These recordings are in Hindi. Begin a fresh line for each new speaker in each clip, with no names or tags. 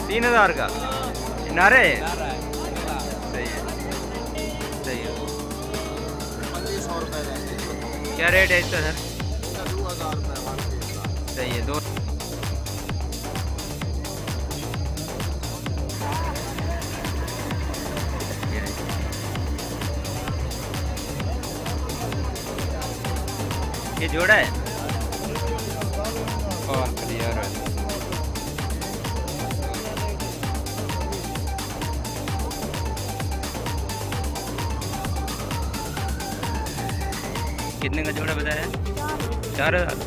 3000 का नारे है। सही है, सही है।
2500 रुपये।
क्या रेट है इसका सर?
2000 रुपये।
सही है। दो ये जोड़ा है और क्लियर है। कितने का जोड़ा बताया? 4000।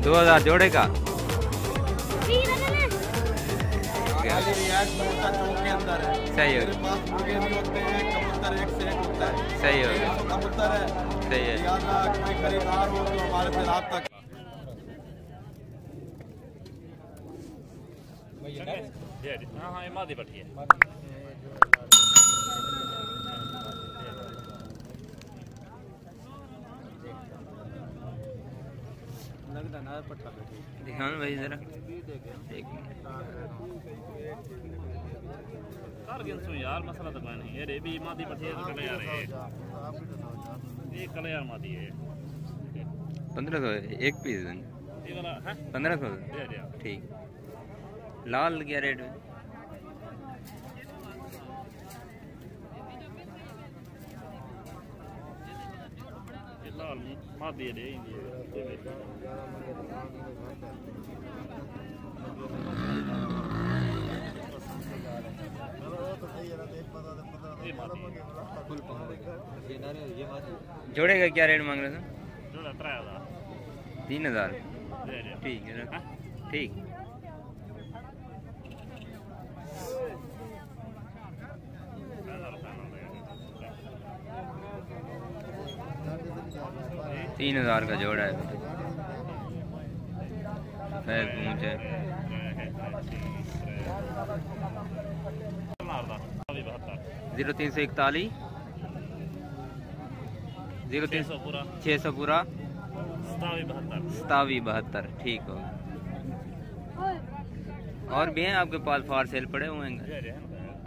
2000 जोड़े का। सही हो। सही हो। सही है।
खरीदार हो तो हमारे से राब्ता
हाँ ये मादी बैठी है।
लगता ना पट्टा बैठी।
दिखाओ भाई जरा।
यार मसला तो नहीं है। ये भी मादी बैठी है तो कल यार है। ये कल यार मादी है।
1500 एक पीस। 1500 ठीक। लाल क्या रेट है?
लाल मादी है।
जोड़े का क्या रेट मांग रहे थे?
जोड़ा 3000।
3000 ठीक है ना। ठीक। तीन 3000 का जोड़ा है। मुझे 0341 600 पूरा 2772 ठीक हो। और भी हैं आपके पास फार सेल पड़े हुए हैं?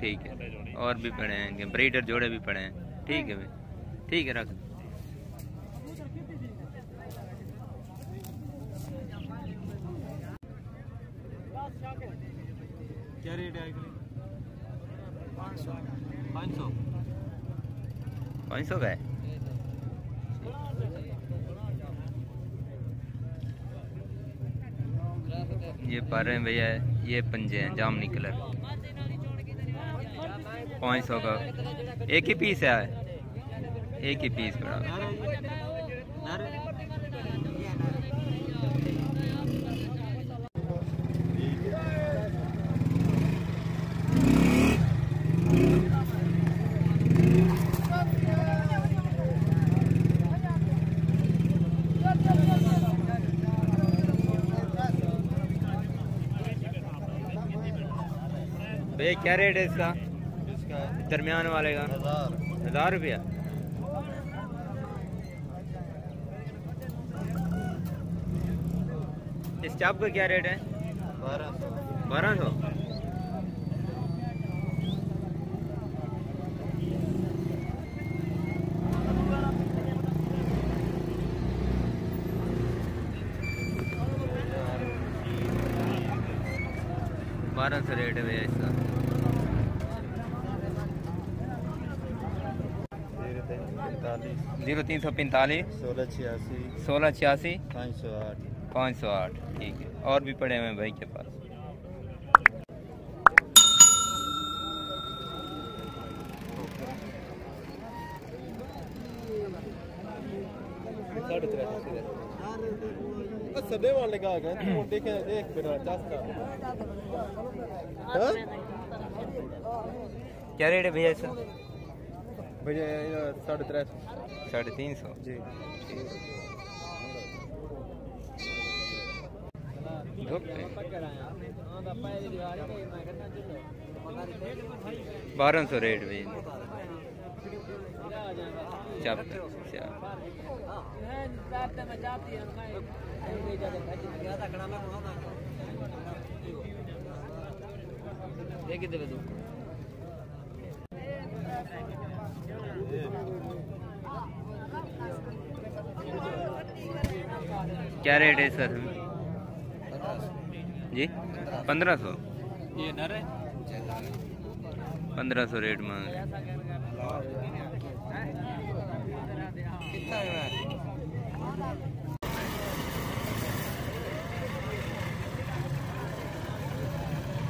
ठीक है। और भी पड़े हैं, ब्रीडर जोड़े भी पड़े हैं। ठीक है भाई, ठीक है रख।
क्या रेट है? 500
का है। ये पर हैं भैया, ये पंजे हैं जामनी कलर। 500 का एक ही पीस है। एक ही पीस पड़ा। भैया क्या रेट है इसका? दरमियान वाले का 1000 रुपया। इस चाप का क्या रेट है? 1200। रेट है भैया इसका। 0345 1686 508 ठीक है। और भी पड़े हुए हैं भाई के पास।
सदे वाले का है वो देखे देख बेटा चास्ता। हां
क्या रेट है भैया इसका?
भैया 350
350
जी।
1200 रेट भैया। चप क्या रेट है सर जी? 1500।
ये नर है
1500 रेट मांग रहे।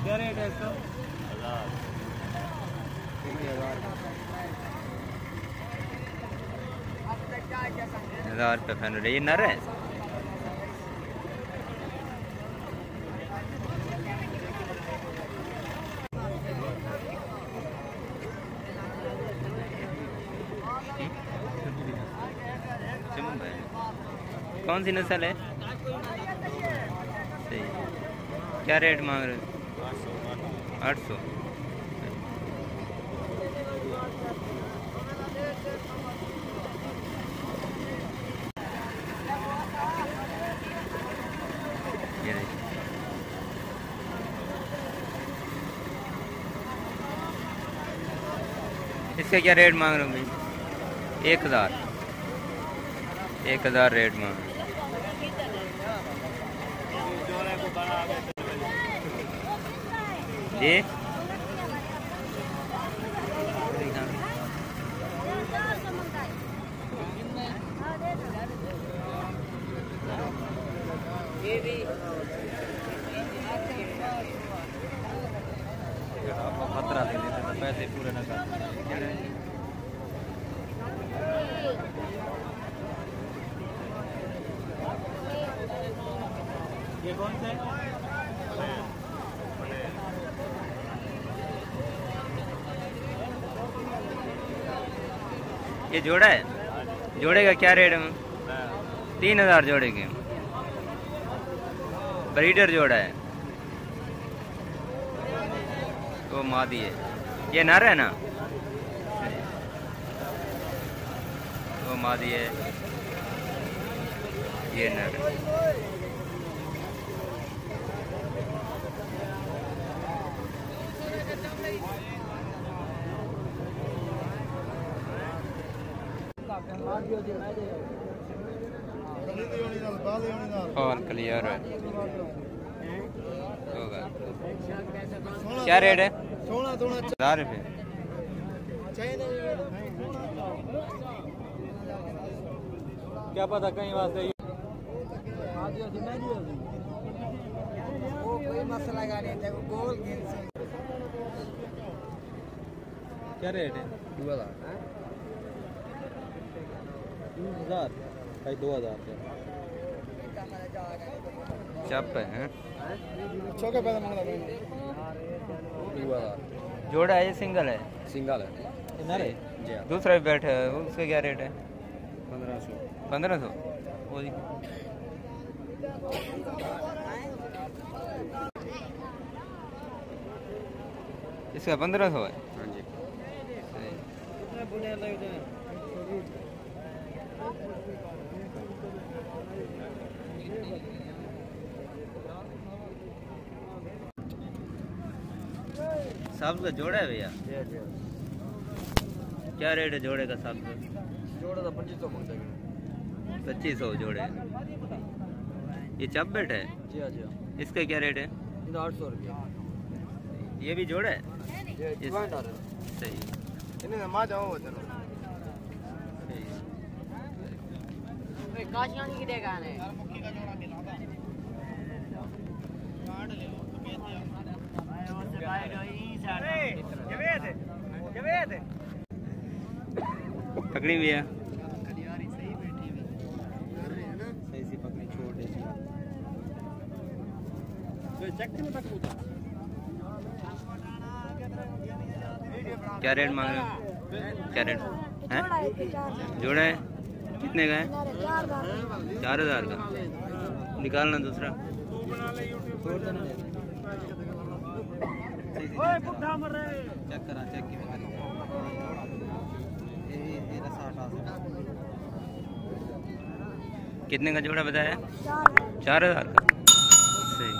क्या रेट है इसका?
1000 रुपये फाइनल। ये नर है? कौन सी नस्ल है? सही। क्या रेट मांग रहे हो? 800। ये देखिए। इसका क्या रेट मांग रहे हो भाई? 1000। 1000 रेट मांग रहे हो। जी
खतरा दे देते तो पैसे पूरे न कर। ये कौन से?
ये जोड़ा है? जोड़े का क्या रेट है? 3000 जोड़े के। ब्रीडर जोड़ा है वो मादी है। ये नर है ना? वो मादी है, ये नर है। और क्लियर है होगा। क्या रेट है? 1000 रुपये।
क्या पता कहीं वास्ते
कोई मसला का नहीं था गोल
क्या रेट है? 2000 भाई 2000
चप है
चौके पैदा मांगला 2000
जोड़ा है? ये सिंगल है?
सिंगल है नर है जी।
दूसरा भी बैठा है, उसका क्या रेट है?
1500।
1500। वो इसका 1500 है।
हाँ जी।
साहब का जोड़ा है भैया? क्या रेट है जोड़े का साहब का?
जोड़ा तो 2500 मांगता है।
2500 जोड़े। ये चप बैठ है?
जी हाँ जी।
इसका क्या रेट है?
800 रुपया।
ये भी जोड़ा है? सही।
इन्हें मां जाओ चलो।
काशियां की देगा ने
पकड़ी हुई है?
सही सी पकड़ी छोटे सी।
क्या रेट मांग रहे हो? क्या रेट है? जोड़ा है? कितने का है? 4000 का। निकालना दूसरा।
चेक करा चेक की
कितने का जोड़ा बताया? 4000 का। सही,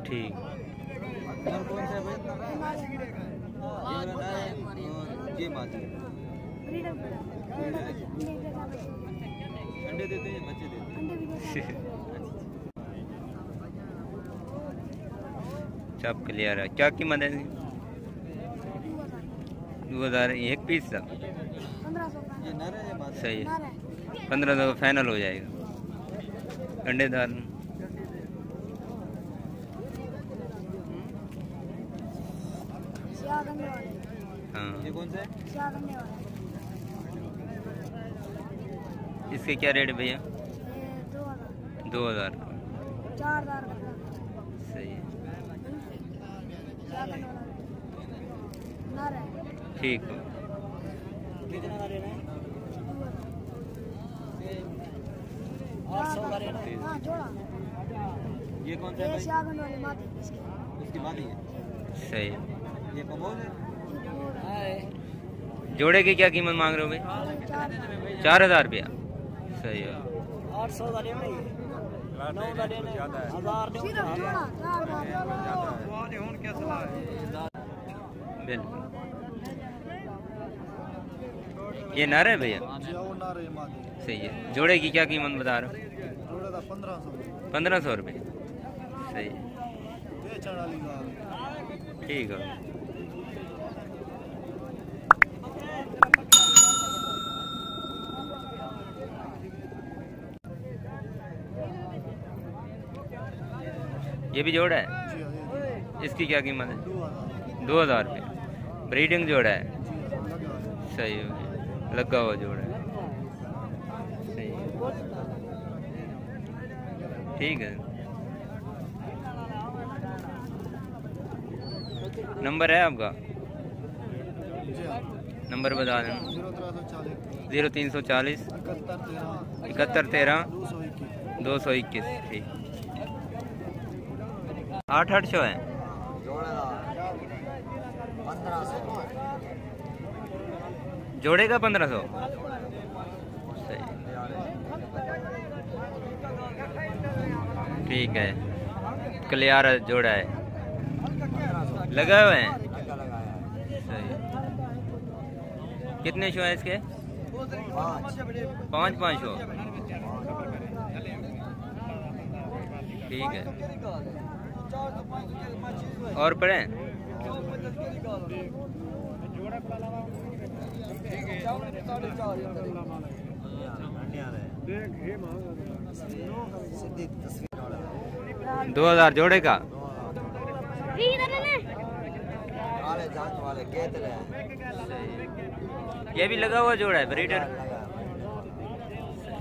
ठीक।
अंडे देते हैं, बच्चे देते हैं।
सब क्लियर है। क्या कीमत है? 2000 एक पीस था।
ये नर है, ये मादा?
सही है, 1500 का फाइनल हो जाएगा। अंडेदार हाँ।
ये कौन सा है?
इसके क्या रेट है भैया? 2000 का। सही है, ठीक है।
कितना का लेना है? 800 का लेना है। ये कौन सा है भाई? उसकी मादी है।
सही है।
ये कबूल है।
जोड़े की क्या कीमत मांग रहे हो भाई? 4000 रुपया। सही है।
800 का लेना है। 9 का लेना है। 1000
बिल्कुल। ये नर है भैया? सही है। जोड़े की क्या कीमत बता रहे हो? 1500 रुपये। सही है, ठीक है। ये भी जोड़ा है? इसकी क्या कीमत है? 2000 रुपये। ब्रीडिंग जोड़ा है? सही हो गया, लगा हुआ जोड़ा है। सही है, ठीक है। नंबर है आपका? नंबर बता देना। 0340 71 13 221। ठीक, 800 है। जोड़े का 1500। सही, ठीक है। क्लियर जोड़ा है, लगा हुए हैं। सही, कितने शो है इसके? 5 शो। ठीक है, और पढ़े? दो 2000 जोड़े का। ये भी लगा हुआ जोड़ा है, ब्रीडर।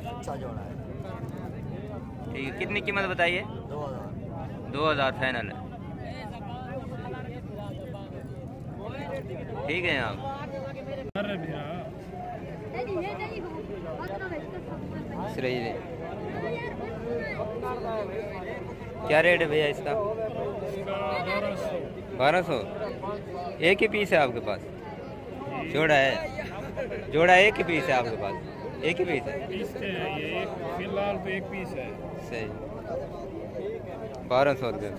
अच्छा जोड़ा है।
ठीक है, कितनी कीमत बताइए? 2000 फाइनल है। ठीक है आप। क्या रेट है भैया इसका? 1200। एक ही पीस है आपके पास? जोड़ा है? जोड़ा एक ही पीस है आपके पास? एक ही पीस है?
ये फिलहाल तो एक पीस है।
सही, 1200 रुपये।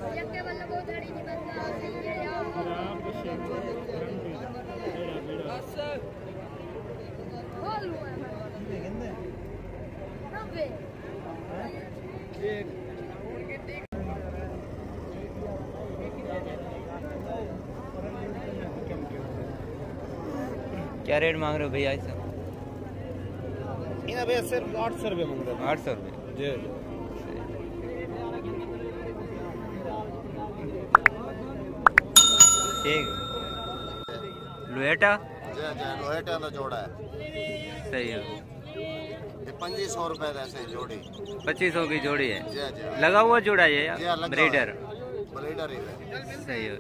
क्या रेट मांग रहे हो भैया इसका?
भैया सिर्फ 800 रुपये मांग रहे हैं।
800 रुपये
जी।
ठीक। लोहेटा?
लोहेटा का जोड़ा है।
सही है।
2500 रुपये ऐसे जोड़ी।
2500 की जोड़ी है?
जी जी।
लगा हुआ जोड़ा है
जी,
या
लगा
ब्रीडर?
ब्रीडर ही है।
सही है।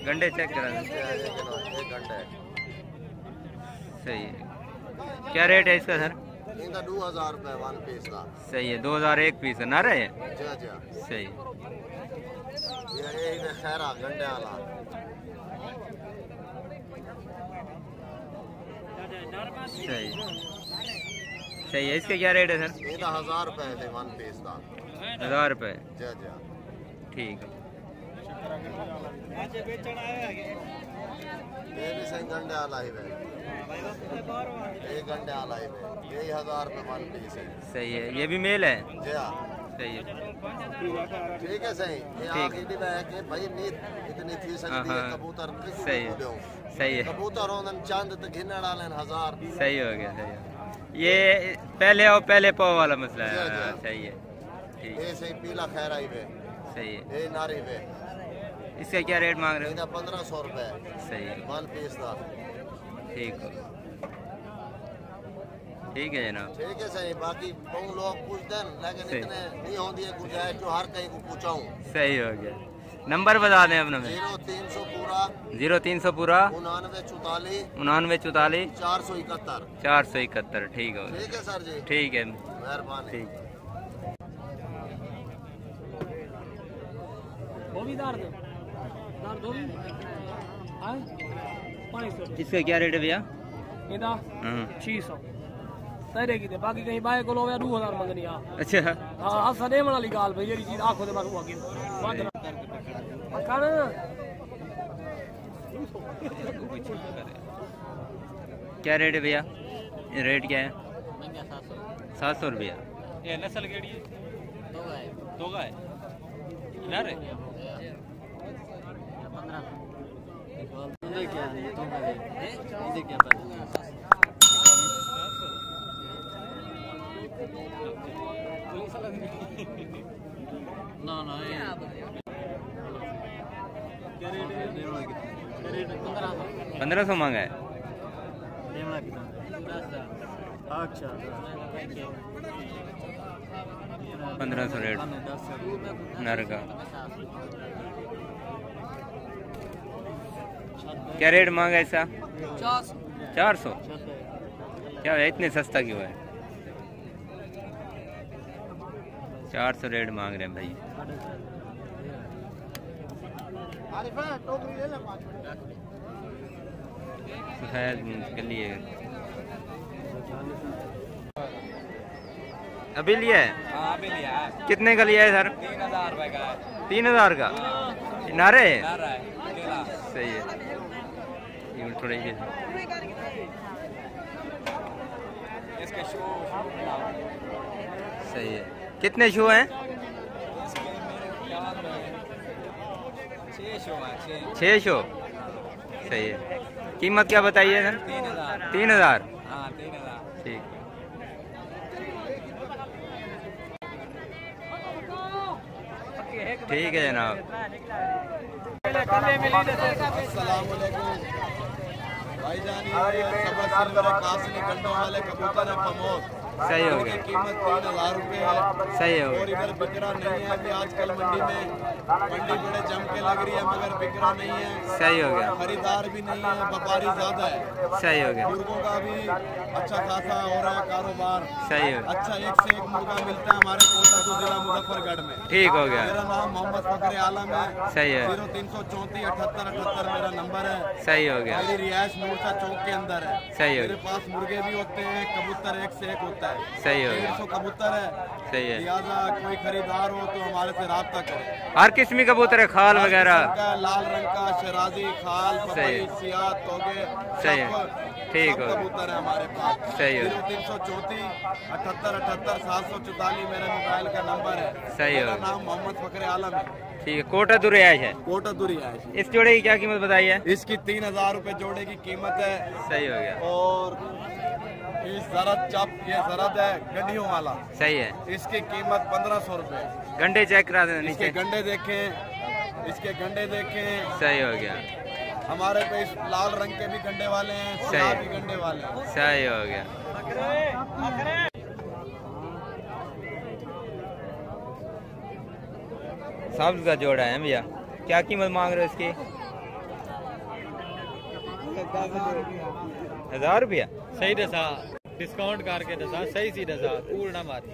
गंडे चेक करा दें।
एक घंटे।
सही है। क्या रेट है इसका सर?
इनका 2000 रुपए वन पीस का।
सही है, 2000 एक पीस है ना रहे।
जा जा
सही
ये खैरा गंडे वाला
सही सही है। इसका क्या रेट है सर?
इनका 1000 रुपए है वन पीस का।
1000 रुपए।
जा जा
ठीक है।
ये भी सही गंडे वाला ही है, एक गंडे वाला ही है, यही 1000 रुपए वन पीस है।
सही है, ये भी मेल है।
जा
सही है।
ठीक है सही। ये आखिरी में है कि भाई नींद इतनी थी सकती है कबूतर
सही है। सही है।
कबूतर होने चंद तो घिन डाले 1000।
सही हो गया। सही है। ये पहले और पहले पाव वाला मसला है। सही है। ठीक
ये सही पीला खैरा ही है।
सही है।
ये नारी है।
इसका क्या रेट मांग रहे हो?
1500 रुपए
सही है।
वन पीस का।
ठीक है। ठीक है जनाब।
ठीक है सही। बाकी तुम लोग पूछते हैं लेकिन इतने नहीं होती है गुंजाइश जो हर कहीं को पूछाऊँ।
सही हो गया। नंबर बता दें अपना।
0300 पूरा
0300 पूरा
9944
9944
471
471। ठीक है।
ठीक है सर जी।
ठीक है,
मेहरबानी।
ठीक। इसका क्या रेट है भैया?
600 तेरे की बाकी कहीं बाय को 2000 मंगनी।
अच्छा
हाँ सदे वाली गाल भाई जी चीज आखो दे बाकी
क्या रेट है भैया? रेट क्या है? 700 रुपया।
ये नस्ल केड़ी है? दो गाय ना रे
1500 मांगा है।
अच्छा
1500 रेट नर का। क्या रेट मांगा इसका? 400। क्या है इतने सस्ता क्यों है? 400 रेट मांग रहे हैं भाई। सफेद लिए अभी लिया है?
अभी लिया है।
कितने का लिया है सर?
3000 रुपए का है।
3000 का नारे?
अकेला
सही है। ये थोड़ा ही
इसके शो
सही है। कितने शो हैं?
6 शो है।
6 शो। सही है। कीमत क्या बताइए सर?
3000।
3000।
हाँ 3000।
ठीक। ठीक है जनाब।
भाईजान ये कासनी गंडों वाले कबूतर है फमोस।
सही हो गया।
कीमत 3000 रुपए है।
सही हो
और
गया।
इधर बिकरा नहीं है अभी आजकल मंडी में। मंडी बड़े जम के लग रही है मगर बिकरा नहीं है।
सही हो गया।
खरीदार भी नहीं है, व्यापारी ज्यादा है।
सही हो गया।
मुर्गों का भी अच्छा खासा हो रहा है कारोबार।
सही हो गया।
अच्छा एक से एक मुर्गा मिलता है हमारे कोटा जिला मुजफ्फरगढ़ में।
ठीक हो गया।
मेरा नाम मोहम्मद फखरे आलम है।
सही है।
0334 78 मेरा नंबर है।
सही हो गया।
मेरी रिहायश नूरसा चौक के अंदर है।
सही हो
मेरे
गया।
पास मुर्गे भी होते हैं, कबूतर एक से एक होता है।
सही हो गया।
150 कबूतर है।
सही है।
लिहाजा कोई खरीदार हो तो हमारे से राब्ता करे।
हर किस्म का कबूतर है, खाल वगैरह।
लाल रंग का शराजी खाल
सही है।
सियाह तोगे
सही है। ठीक हो गया।
कबूतर है हमारे पास।
सही हो गया।
0334 78 744 मेरे मोबाइल का नंबर है।
सही हो
मेरा
गया।
नाम मोहम्मद फखरे आलम है।
ठीक है। कोटा दुरियाश है।
कोटा दुरी है।
इस जोड़े की क्या कीमत बताई है?
इसकी 3000 रुपए जोड़े की कीमत है।
सही हो गया।
और इस जरद चप ये जरद है गड्डियों वाला।
सही है।
इसकी कीमत 1500 रुपए।
गंडे चेक करा देना
इसके
नीचे।
गंडे देखें, इसके गंडे देखें।
सही हो गया।
हमारे पे इस लाल रंग के भी गंडे वाले हैं,
सही।
सियाह भी गंडे वाले हैं।
सही हो गया। सब्ज का जोड़ा है भैया। क्या कीमत मांग रहे हो इसकी? 1000 रुपया।
सही दसा
डिस्काउंट करके दसा सही सी दसा कूड़ ना मारी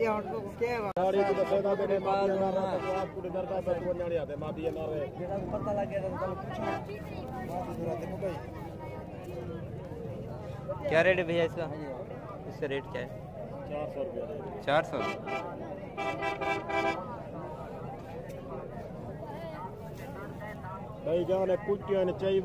गाड़ी को दसेदा देने मादिया ना रहा तो आपको इधर का बैठ न्याड़ी आते मादिया ना रहे
जेड़ा पता लग गया तो कल पूछना मादी दूर आते मुकई
क्या रेट है भैया इसका? इसका रेट क्या है?
400 रुपया
400।
भाई जाने कुटिया ने चाहिए